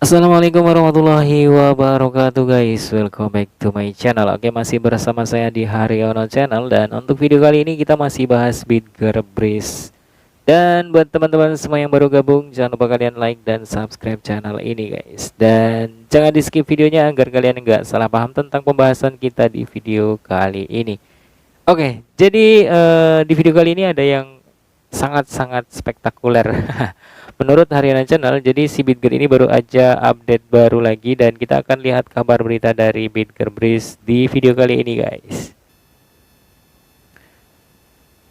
Assalamualaikum warahmatullahi wabarakatuh guys. Welcome back to my channel. Oke, masih bersama saya di Haryono Channel. Dan untuk video kali ini kita masih bahas Bitger Breeze. Dan buat teman-teman semua yang baru gabung, jangan lupa kalian like dan subscribe channel ini guys. Dan jangan di skip videonya agar kalian nggak salah paham tentang pembahasan kita di video kali ini. Oke, jadi di video kali ini ada yang sangat-sangat spektakuler. Menurut Haryana Channel, jadi si Bitger ini baru aja update baru lagi dan kita akan lihat kabar berita dari Bitger Breeze di video kali ini guys.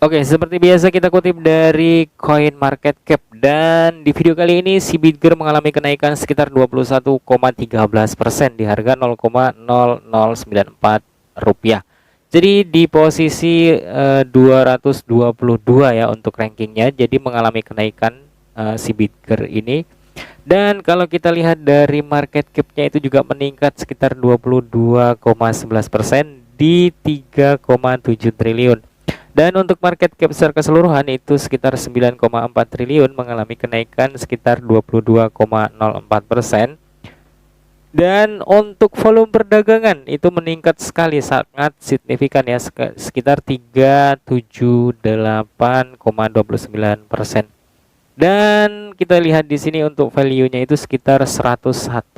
Oke, seperti biasa kita kutip dari Coin Market Cap dan di video kali ini si Bitger mengalami kenaikan sekitar 21,13% di harga 0,0094 rupiah. Jadi di posisi 222 ya untuk rankingnya, jadi mengalami kenaikan si Bitger ini. Dan kalau kita lihat dari market cap-nya itu juga meningkat sekitar 22,11% di 3,7 triliun. Dan untuk market cap secara keseluruhan itu sekitar 9,4 triliun mengalami kenaikan sekitar 22,04%. Dan untuk volume perdagangan itu meningkat sekali, sangat signifikan ya, sekitar 378,29%. Dan kita lihat di sini untuk value-nya itu sekitar 101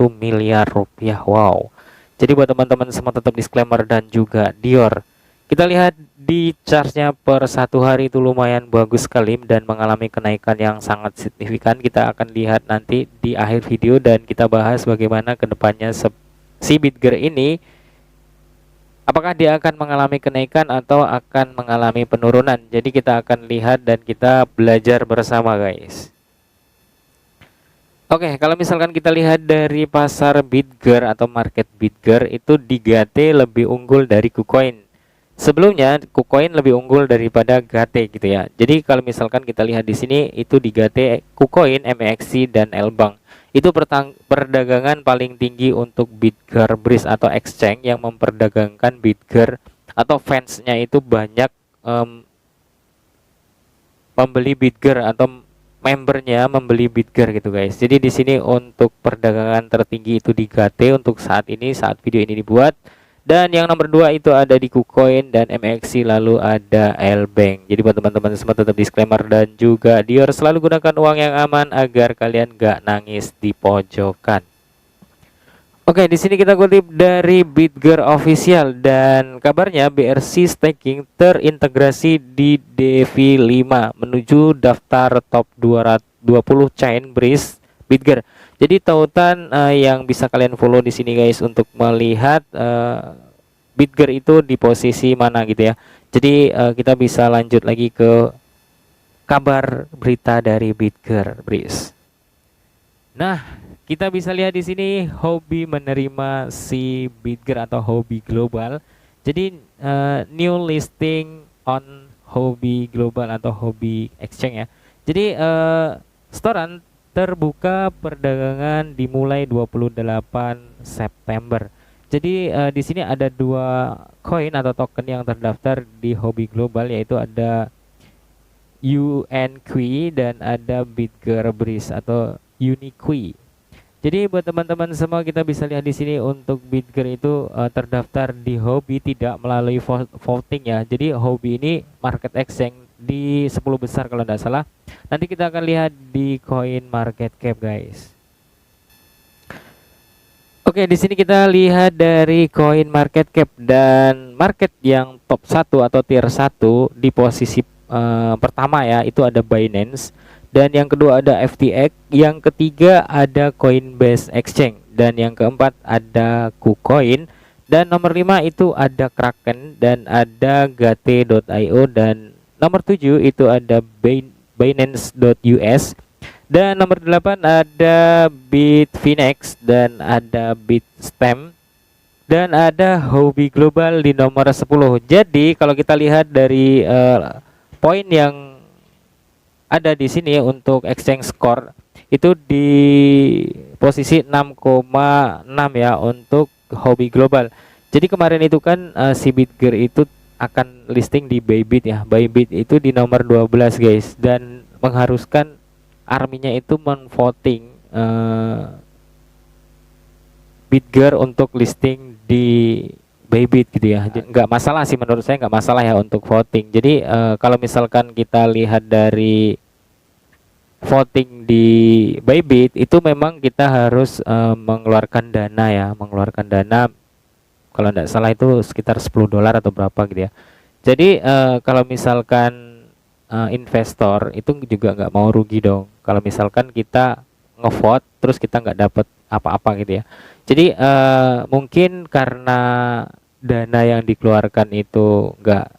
miliar rupiah. Wow. Jadi buat teman-teman semua tetap disclaimer dan juga Dior. Kita lihat di chartnya per satu hari itu lumayan bagus sekali dan mengalami kenaikan yang sangat signifikan. Kita akan lihat nanti di akhir video dan kita bahas bagaimana kedepannya si Bitger ini, apakah dia akan mengalami kenaikan atau akan mengalami penurunan. Jadi kita akan lihat dan kita belajar bersama guys. Oke, kalau misalkan kita lihat dari pasar Bitger atau market Bitger itu di GT lebih unggul dari KuCoin. Sebelumnya KuCoin lebih unggul daripada GT gitu ya. Jadi kalau misalkan kita lihat di sini itu di GT, KuCoin, MEXC dan Lbank. Itu perdagangan paling tinggi untuk Bitger Breeze atau exchange yang memperdagangkan Bitger atau fansnya itu banyak membeli Bitger atau membernya membeli Bitger gitu guys. Jadi di sini untuk perdagangan tertinggi itu di GT untuk saat ini, saat video ini dibuat. Dan yang nomor 2 itu ada di KuCoin dan MEXC, lalu ada Lbank. Jadi buat teman-teman semua tetap disclaimer dan juga Dior, selalu gunakan uang yang aman agar kalian gak nangis di pojokan. Oke, di sini kita kutip dari Bitger Official dan kabarnya BRC Staking terintegrasi di DV5 menuju daftar top 220 chain Breeze Bitger. Jadi tautan yang bisa kalian follow di sini guys untuk melihat Bitger itu di posisi mana gitu ya. Jadi kita bisa lanjut lagi ke kabar berita dari Bitger Breeze. Nah, kita bisa lihat di sini Huobi menerima si Bitger atau Huobi Global. Jadi new listing on Huobi Global atau Huobi Exchange ya. Jadi storan terbuka perdagangan dimulai 28 September. Jadi di sini ada dua koin atau token yang terdaftar di Huobi Global, yaitu ada UNQ dan ada Bitger Breeze atau UniQ. Jadi buat teman-teman semua kita bisa lihat di sini untuk Bitger itu terdaftar di Huobi tidak melalui voting ya. Jadi Huobi ini market exchange di 10 besar kalau tidak salah. Nanti kita akan lihat di Coin Market Cap guys. Oke, di sini kita lihat dari Coin Market Cap dan market yang top 1 atau tier 1 di posisi pertama ya, itu ada Binance, dan yang kedua ada FTX, yang ketiga ada Coinbase Exchange, dan yang keempat ada KuCoin, dan nomor 5 itu ada Kraken dan ada Gate.io, dan nomor 7 itu ada Binance.us, dan nomor 8 ada Bitfinex dan ada Bitstamp, dan ada Huobi Global di nomor 10. Jadi kalau kita lihat dari poin yang ada di sini untuk exchange score itu di posisi 6,6 ya untuk Huobi Global. Jadi kemarin itu kan si Bitger itu akan listing di Bybit ya. Bybit itu di nomor 12 guys, dan mengharuskan arminya itu menvoting Bitger untuk listing di Bybit gitu ya. Nggak masalah sih, menurut saya nggak masalah ya untuk voting. Jadi kalau misalkan kita lihat dari voting di Bybit itu memang kita harus mengeluarkan dana ya, mengeluarkan dana kalau nggak salah itu sekitar 10 dolar atau berapa gitu ya. Jadi kalau misalkan investor itu juga nggak mau rugi dong. Kalau misalkan kita ngevote terus kita nggak dapet apa-apa gitu ya. Jadi mungkin karena dana yang dikeluarkan itu nggak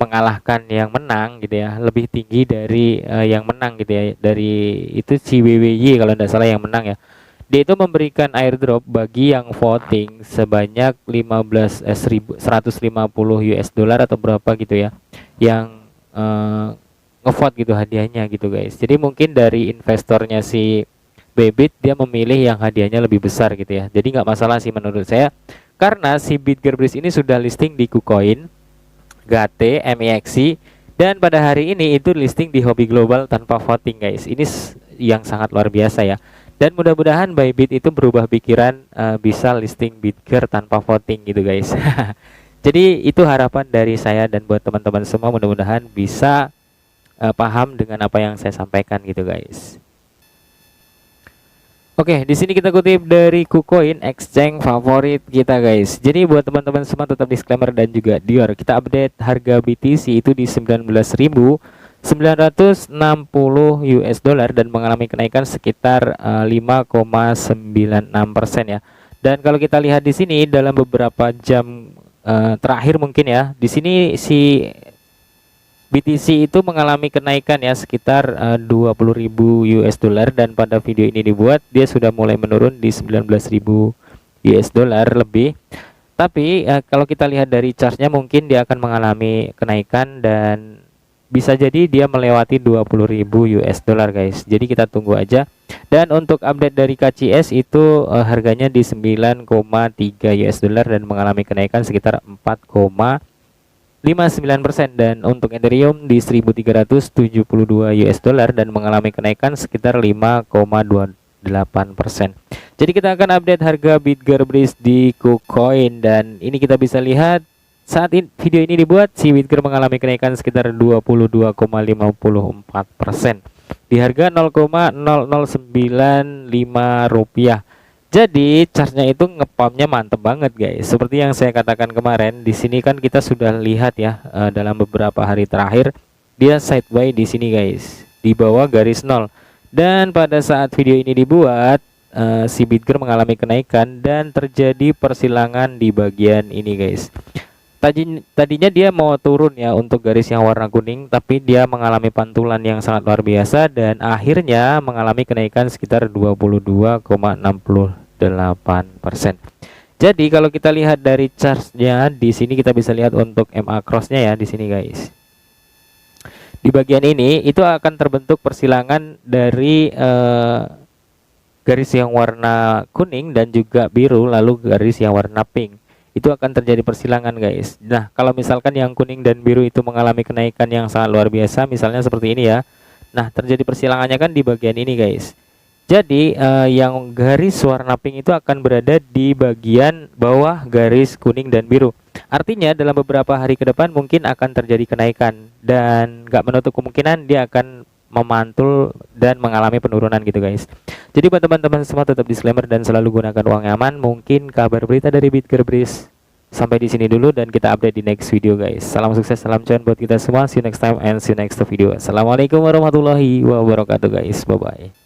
mengalahkan yang menang gitu ya, lebih tinggi dari yang menang gitu ya, dari itu si WWY kalau tidak salah yang menang ya. Dia itu memberikan airdrop bagi yang voting sebanyak 150 US dollar atau berapa gitu ya, yang ngevote gitu hadiahnya gitu guys. Jadi mungkin dari investornya si Bybit dia memilih yang hadiahnya lebih besar gitu ya. Jadi nggak masalah sih menurut saya, karena si Bitgerbris ini sudah listing di KuCoin, GATE, MEXC, dan pada hari ini itu listing di Hobi Global tanpa voting guys. Ini yang sangat luar biasa ya. Dan mudah-mudahan Bybit itu berubah pikiran, bisa listing Bitger tanpa voting gitu guys. Jadi itu harapan dari saya dan buat teman-teman semua, mudah-mudahan bisa paham dengan apa yang saya sampaikan gitu guys. Oke, di sini kita kutip dari KuCoin, exchange favorit kita guys. Jadi buat teman-teman semua tetap disclaimer dan juga Dior, kita update harga BTC itu di 19.960 US dollar dan mengalami kenaikan sekitar 5,96% ya. Dan kalau kita lihat di sini dalam beberapa jam terakhir mungkin ya, di sini si BTC itu mengalami kenaikan ya sekitar 20.000 US dollar, dan pada video ini dibuat dia sudah mulai menurun di 19.000 US dollar lebih. Tapi kalau kita lihat dari chartnya mungkin dia akan mengalami kenaikan dan bisa jadi dia melewati 20.000 US dollar guys. Jadi kita tunggu aja. Dan untuk update dari KCS itu harganya di 9,3 US dollar dan mengalami kenaikan sekitar 4,59%, dan untuk Ethereum di 1.372 US dollar dan mengalami kenaikan sekitar 5,28%. Jadi kita akan update harga Bitgerbris di KuCoin, dan ini kita bisa lihat saat video ini dibuat si Bitger mengalami kenaikan sekitar 22,54% di harga 0,0095 rupiah. Jadi chartnya itu ngepumpnya mantep banget guys. Seperti yang saya katakan kemarin, di sini kan kita sudah lihat ya dalam beberapa hari terakhir dia sideways di sini guys, di bawah garis nol. Dan pada saat video ini dibuat si Bitger mengalami kenaikan dan terjadi persilangan di bagian ini guys. Tadinya dia mau turun ya untuk garis yang warna kuning, tapi dia mengalami pantulan yang sangat luar biasa dan akhirnya mengalami kenaikan sekitar 22,68%. Jadi kalau kita lihat dari chartnya di sini kita bisa lihat untuk MA crossnya ya di sini guys. Di bagian ini itu akan terbentuk persilangan dari garis yang warna kuning dan juga biru, lalu garis yang warna pink. Itu akan terjadi persilangan guys. Nah kalau misalkan yang kuning dan biru itu mengalami kenaikan yang sangat luar biasa, misalnya seperti ini ya, nah terjadi persilangannya kan di bagian ini guys. Jadi yang garis warna pink itu akan berada di bagian bawah garis kuning dan biru. Artinya dalam beberapa hari ke depan mungkin akan terjadi kenaikan, dan nggak menutup kemungkinan dia akan memantul dan mengalami penurunan gitu guys. Jadi buat teman-teman semua tetap disclaimer dan selalu gunakan uang aman. Mungkin kabar berita dari Bitgerbris sampai di sini dulu, dan kita update di next video guys. Salam sukses, salam cuan buat kita semua. See you next time and see you next video. Assalamualaikum warahmatullahi wabarakatuh guys. Bye bye.